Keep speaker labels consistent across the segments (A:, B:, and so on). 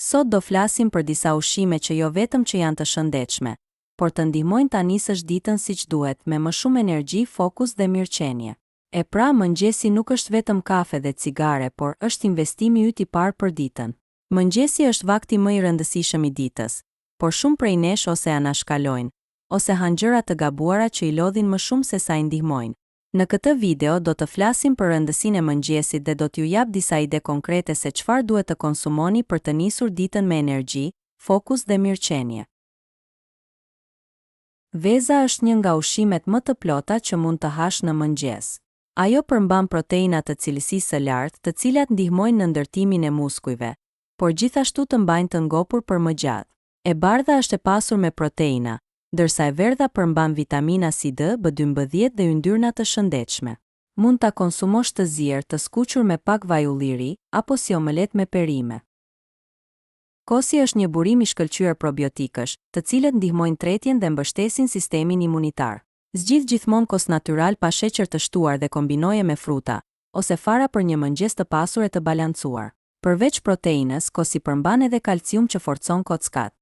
A: Sot do flasim për disa ushqime që jo vetëm që janë të shëndetshme, por të ndihmojnë ta nisësh ditën siç duhet me më shumë energji, fokus dhe mirëqenie. E pra, mëngjesi nuk është vetëm kafe dhe cigare, por është investimi yt I parë për ditën. Mëngjesi është vakti më I rëndësishëm I ditës, por shumë prej nesh ose anashkalojnë, ose hanë gjëra të gabuara që I lodhin më shumë se sa I ndihmojnë. Në këtë video do të flasim për rëndësinë e mëngjesit dhe do t'ju jap disa ide konkrete se çfarë duhet të konsumoni për të nisur ditën me energji, fokus dhe mirëqenie. Veza është një nga ushqimet më të plota që mund të hash në mëngjes. Ajo përmban proteina të cilësisë së lartë, të cilat ndihmojnë në ndërtimin e muskujve, por gjithashtu të mbajnë të ngopur për më gjatë. E bardha është e pasur me proteina, ndërsa e verdha përmban vitamina C, D, B12 dhe yndyrna të shëndetshme. Mund ta konsumosh të zier, të skuqur me pak vaj ulliri, apo si omelet me perime. Kosi është një burim I shkëlqyer probiotikësh, të cilët ndihmojnë tretjen dhe mbështesin sistemin imunitar. Zgjidh gjithmonë kos natyral pa sheqer të shtuar dhe kombinoje me fruta, ose fara për një mëngjes të pasur e të balancuar. Përveç proteinës, kosi përmban edhe kalcium që forcon kockat.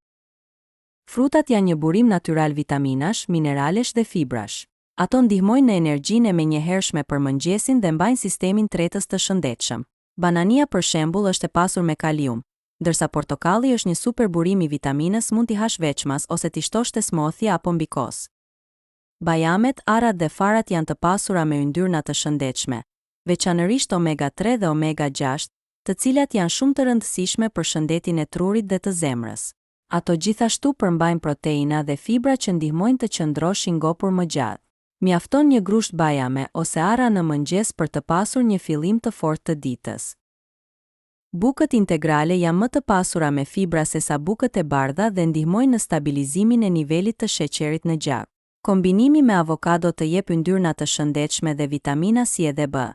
A: Frutat janë një burim natyral vitaminash, mineralesh dhe fibrash. Ato ndihmojnë në energjinë e menjëhershme për mëngjesin dhe mbajnë sistemin tretës të shëndetshëm. Banania për shembull është e pasur me kalium, ndërsa portokalli është një super burim I vitaminës, mund t'i hash veçmas ose t'i shtosh te smoothie apo mbi kos. Bajamet, arrat dhe farat janë të pasura me yndyrna të shëndetshme, veçanërisht omega 3 dhe omega 6, të cilat janë shumë të rëndësishme për shëndetin e trurit dhe të zemrës. Ato gjithashtu përmbajnë proteina dhe fibra që ndihmojnë të qëndrosh I ngopur më gjatë. Mjafton një grusht bajame ose arra në mëngjes për të pasur një fillim të fortë të ditës. Bukët integrale janë më të pasura me fibra sesa bukët e bardha dhe ndihmojnë në stabilizimin e nivelit të sheqerit në gjak. Kombinimi me avokado të jep yndyrna të shëndetshme dhe vitamina C dhe B,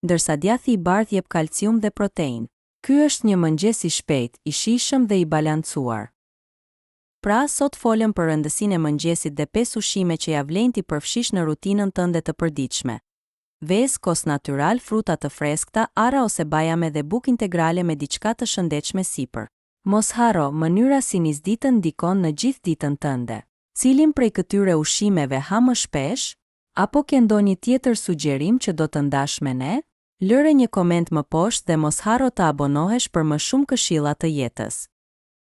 A: ndërsa djathi I bardhë jep kalcium dhe protein. Ky është një mëngjes I shpejtë, I shijshëm dhe I balancuar. Pra, sot folëm për rëndësinë e mëngjesit dhe 5 ushqime që ja vlen t'i përfshish në rutinën tënde të përditshme. Vezë, kos natyral, fruta të freskëta, arra ose bajame dhe bukë integrale me diçka të shëndetshme sipër. Mos harro, mënyra si nis ditën ndikon në gjithë ditën tënde. Cilin prej këtyre ushqimeve ha më shpesh? Apo ke ndonjë tjetër sugjerim që do të ndash me ne? Lëre një koment më poshtë dhe mos harro të abonohesh për më shumë këshilla të jetës.